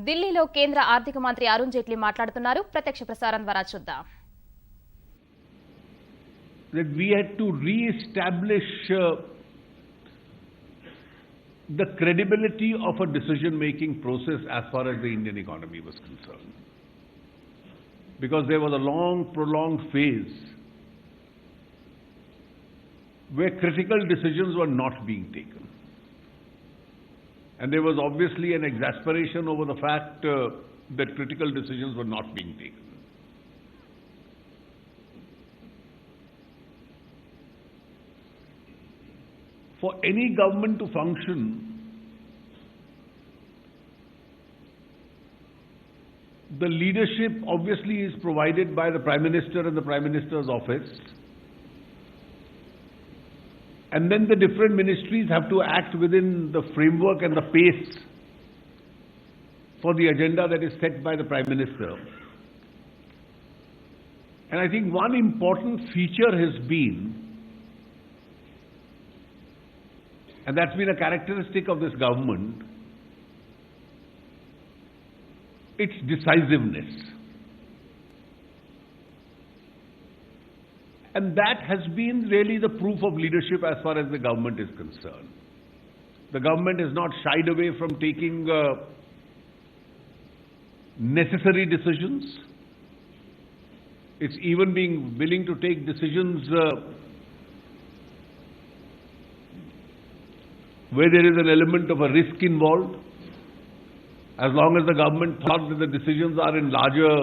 ఢిల్లీలో కేంద్ర ఆర్థిక మంత్రి అరుణ్ జైట్లీ మాట్లాడుతున్నారు. ప్రత్యక్ష ప్రసారం ద్వారా చూద్దాం. That we had to re-establish the credibility of a decision-making process as far as the Indian economy was concerned. Because there was a long, prolonged phase where critical decisions were not being taken. And there was obviously an exasperation over the fact that critical decisions were not being taken. For any government to function, the leadership obviously is provided by the Prime Minister and the Prime Minister's office. And then the different ministries have to act within the framework and the pace for the agenda that is set by the Prime Minister. And I think one important feature has been, and that's been a characteristic of this government, its decisiveness. And that has been really the proof of leadership as far as the government is concerned. The government has not shied away from taking necessary decisions. It's even being willing to take decisions where there is an element of a risk involved, as long as the government thought that the decisions are in larger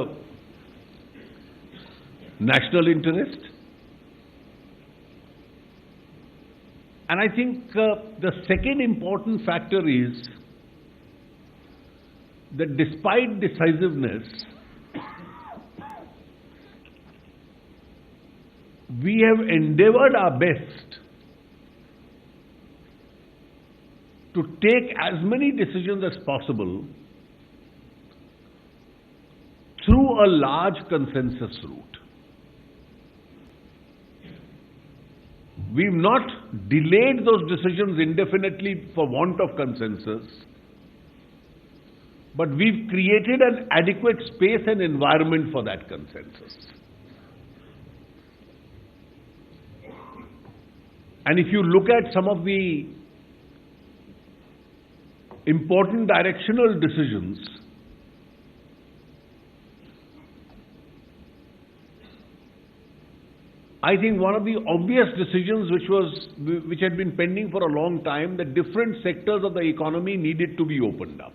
national interest. And I think the second important factor is that despite decisiveness, we have endeavored our best to take as many decisions as possible through a large consensus route. We've not delayed those decisions indefinitely for want of consensus, but we've created an adequate space and environment for that consensus. And if you look at some of the important directional decisions, I think one of the obvious decisions which had been pending for a long time, that different sectors of the economy needed to be opened up.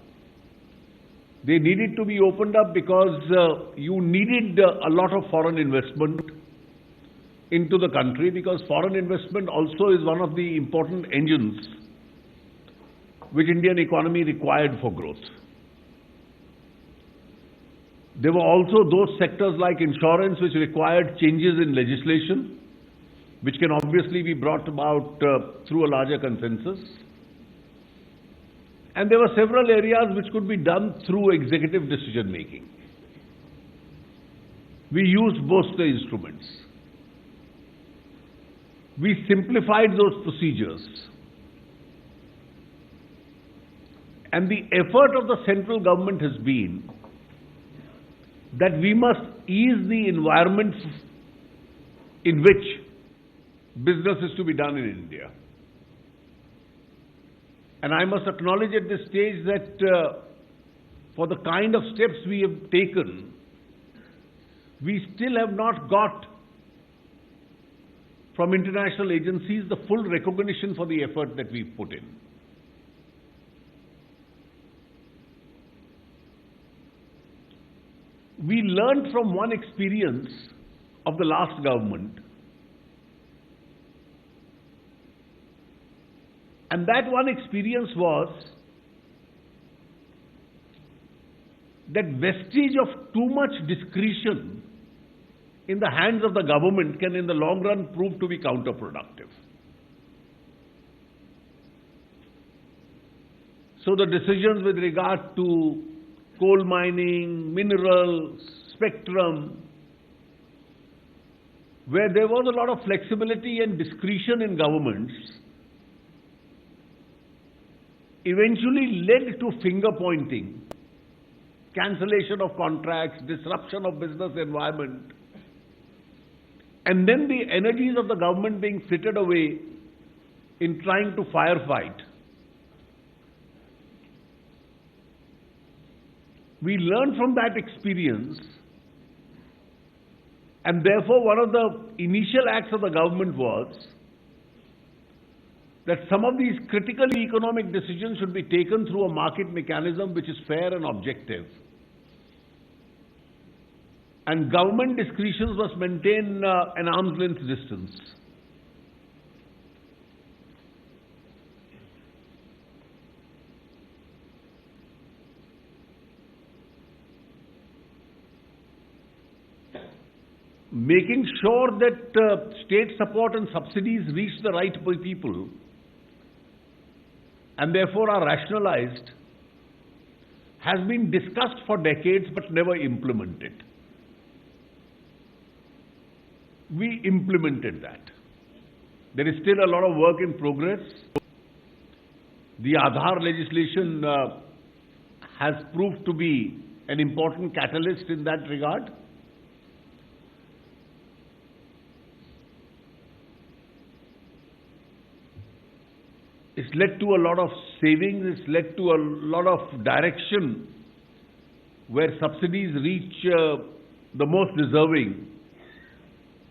They needed to be opened up because you needed a lot of foreign investment into the country, because foreign investment also is one of the important engines which Indian economy required for growth. There were also those sectors like insurance which required changes in legislation, which can obviously be brought about through a larger consensus. And there were several areas which could be done through executive decision making. We used both the instruments. We simplified those procedures. And the effort of the central government has been that we must ease the environment in which business is to be done in India. And I must acknowledge at this stage that for the kind of steps we have taken, we still have not got from international agencies the full recognition for the effort that we've put in. We learned from one experience of the last government, and that one experience was that vestige of too much discretion in the hands of the government can in the long run prove to be counterproductive. So the decisions with regard to coal mining, minerals, spectrum, where there was a lot of flexibility and discretion in governments, eventually led to finger pointing cancellation of contracts, disruption of business environment, and then the energies of the government being frittered away in trying to firefight. We learned from that experience, and therefore one of the initial acts of the government was that some of these critical economic decisions should be taken through a market mechanism which is fair and objective. And government discretions must maintain an arm's length distance. Making sure that state support and subsidies reach the right people and therefore are rationalized has been discussed for decades but never implemented. We implemented that. There is still a lot of work in progress. The Aadhaar legislation has proved to be an important catalyst in that regard. It's led to a lot of savings, it's led to a lot of direction where subsidies reach the most deserving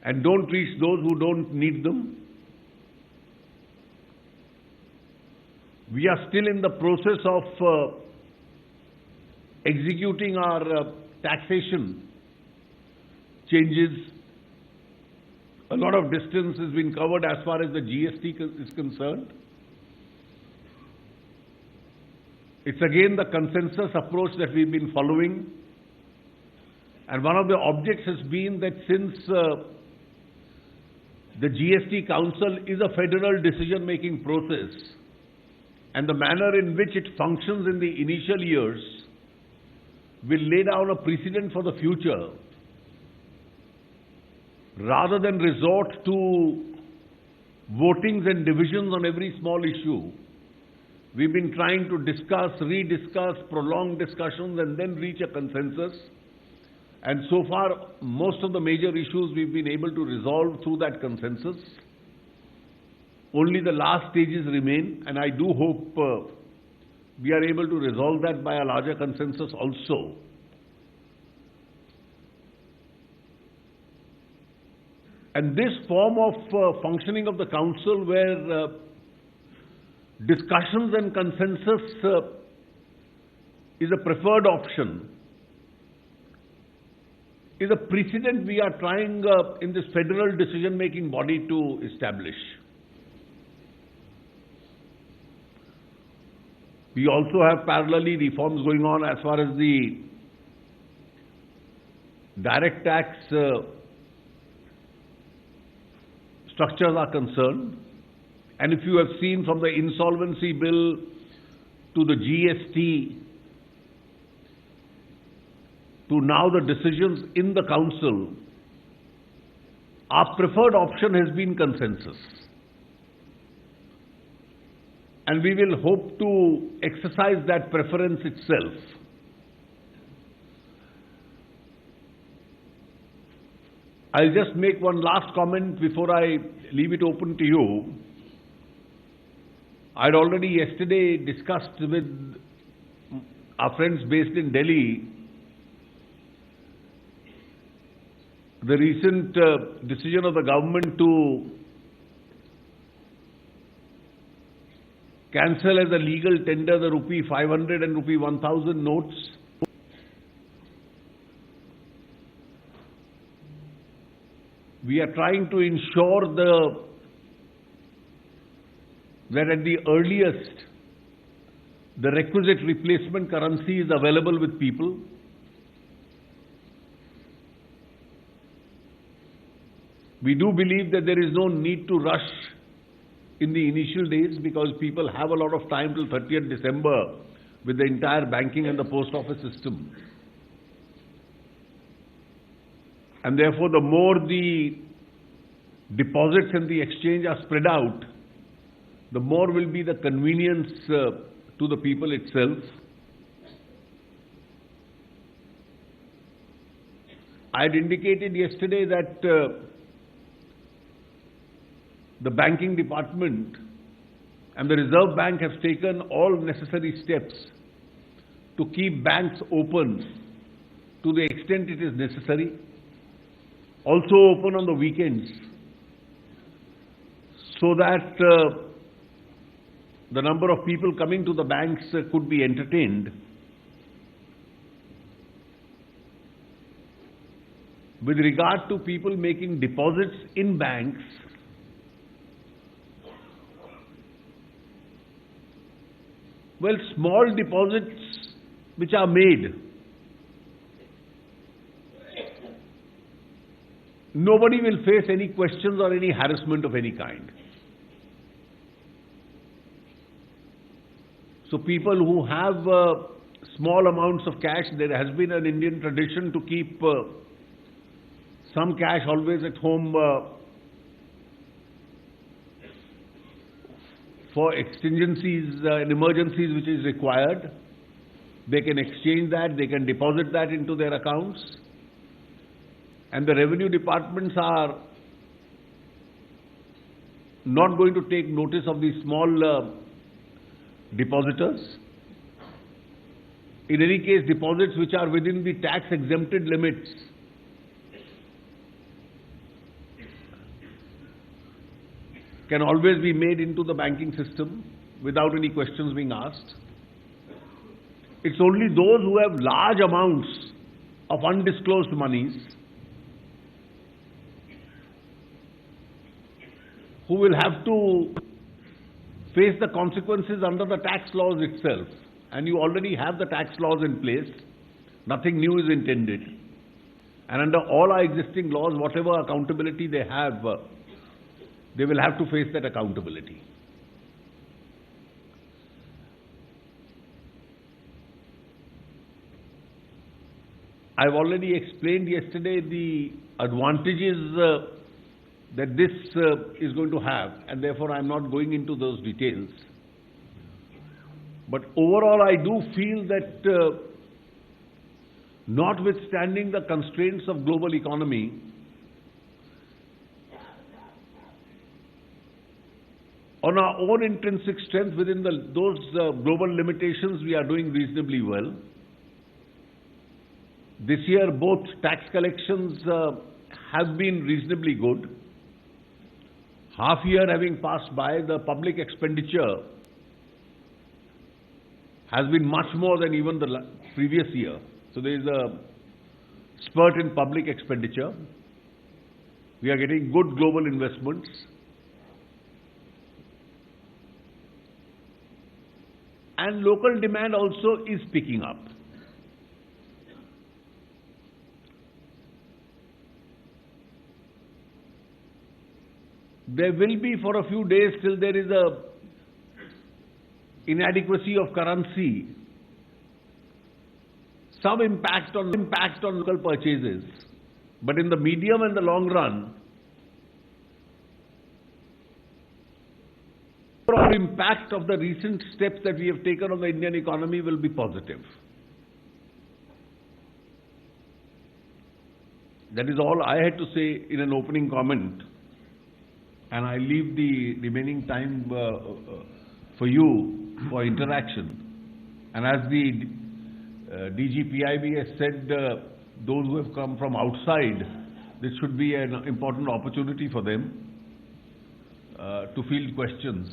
and don't reach those who don't need them. We are still in the process of executing our taxation changes. A lot of distance has been covered as far as the GST is concerned. It's again the consensus approach that we've been following. And one of the objects has been that since the GST Council is a federal decision-making process, and the manner in which it functions in the initial years will lay down a precedent for the future, rather than resort to votings and divisions on every small issue, we've been trying to discuss, rediscuss, prolong discussions and then reach a consensus. And so far, most of the major issues we've been able to resolve through that consensus. Only the last stages remain, and I do hope we are able to resolve that by a larger consensus also. And this form of functioning of the Council where discussions and consensus is a preferred option is a precedent we are trying in this federal decision-making body to establish. We also have parallelly reforms going on as far as the direct tax structures are concerned. And if you have seen from the insolvency bill to the GST to now the decisions in the Council, our preferred option has been consensus. And we will hope to exercise that preference itself. I'll just make one last comment before I leave it open to you. I'd already yesterday discussed with our friends based in Delhi the recent decision of the government to cancel as a legal tender the rupee 500 and rupee 1000 notes. We are trying to ensure that at the earliest the requisite replacement currency is available with people. We do believe that there is no need to rush in the initial days because people have a lot of time till 30th December with the entire banking and the post office system. And therefore, the more the deposits and the exchange are spread out, the more will be the convenience to the people itself. I had indicated yesterday that the banking department and the Reserve Bank have taken all necessary steps to keep banks open to the extent it is necessary, also open on the weekends, so that the number of people coming to the banks could be entertained. With regard to people making deposits in banks, well, small deposits which are made, nobody will face any questions or any harassment of any kind. So people who have small amounts of cash, there has been an Indian tradition to keep some cash always at home for exigencies and emergencies which is required. They can exchange that, they can deposit that into their accounts. And the revenue departments are not going to take notice of these small depositors. In any case, deposits which are within the tax exempted limits can always be made into the banking system without any questions being asked. It's only those who have large amounts of undisclosed monies who will have to face the consequences under the tax laws itself. And you already have the tax laws in place. Nothing new is intended. And under all our existing laws, whatever accountability they have, they will have to face that accountability. I've already explained yesterday the advantages that this is going to have, and therefore I'm not going into those details. But overall, I do feel that notwithstanding the constraints of global economy, on our own intrinsic strength within those global limitations, we are doing reasonably well. This year, both tax collections have been reasonably good. Half year having passed by, the public expenditure has been much more than even the previous year. So there is a spurt in public expenditure. We are getting good global investments. And local demand also is picking up. There will be for a few days till there is a inadequacy of currency, some impact on local purchases. But in the medium and the long run, the overall impact of the recent steps that we have taken on the Indian economy will be positive. That is all I had to say in an opening comment. And I leave the remaining time for you for interaction. And as the DGPIB has said, those who have come from outside, this should be an important opportunity for them to field questions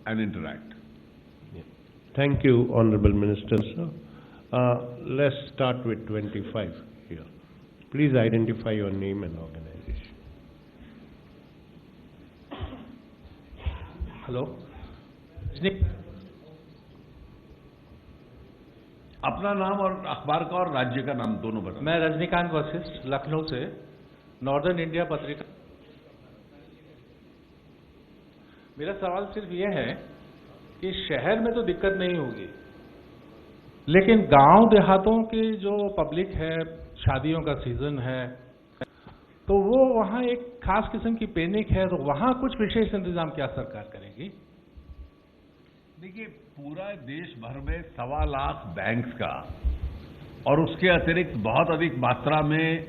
and interact. Yeah. Thank you, Honorable Minister, sir. Let's start with 25 here. Please identify your name and organization. Hello अपना नाम और अखबार का और राज्य का नाम दोनों बताओ। मैं रजनीकांत वशिष्ठ लखनऊ से नॉर्दर्न इंडिया पत्रिका। मेरा सवाल सिर्फ ये है कि शहर में तो दिक्कत नहीं होगी, लेकिन गांव देहातों की जो पब्लिक है, शादियों का सीजन है, तो वो वहां एक खास किस्म की पैनिक है, तो वहां कुछ विशेष इंतजाम क्या सरकार करेगी? देखिए, पूरा देश भर में 1.25 लाख बैंक्स का और उसके अतिरिक्त बहुत अधिक मात्रा में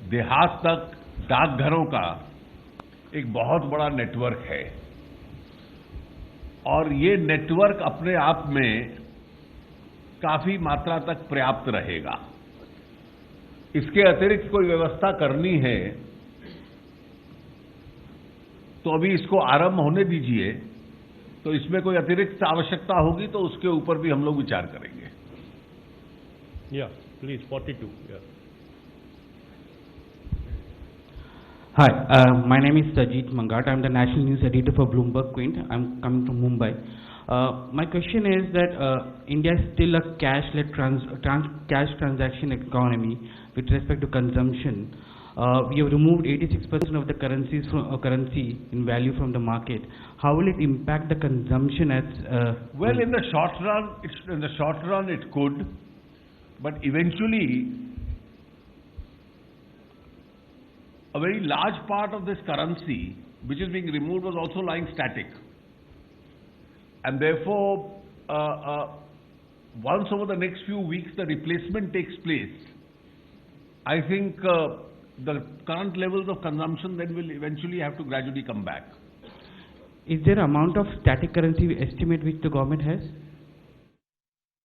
देहात तक डाकघरों का एक बहुत बड़ा नेटवर्क है और ये नेटवर्क अपने आप में काफी मात्रा तक पर्याप्त रहेगा। इसके अतिरिक्त कोई व्यवस्था करनी है तो अभी इसको आरंभ होने दीजिए, तो इसमें कोई अतिरिक्त आवश्यकता होगी तो उसके ऊपर भी हम लोग विचार करेंगे। Yeah, please, 42, yeah. Hi, my name is Sajid Mangat. I'm the national news editor for Bloomberg Quint. I'm coming from Mumbai. My question is that India is still a cash-led cash transaction economy with respect to consumption. We have removed 86% of the currency in value from the market. How will it impact the consumption as? Well, in the short run, it could, but eventually, a very large part of this currency, which is being removed, was also lying static, and therefore, once over the next few weeks the replacement takes place, I think the current levels of consumption then will eventually have to gradually come back. Is there an amount of static currency estimate which the government has?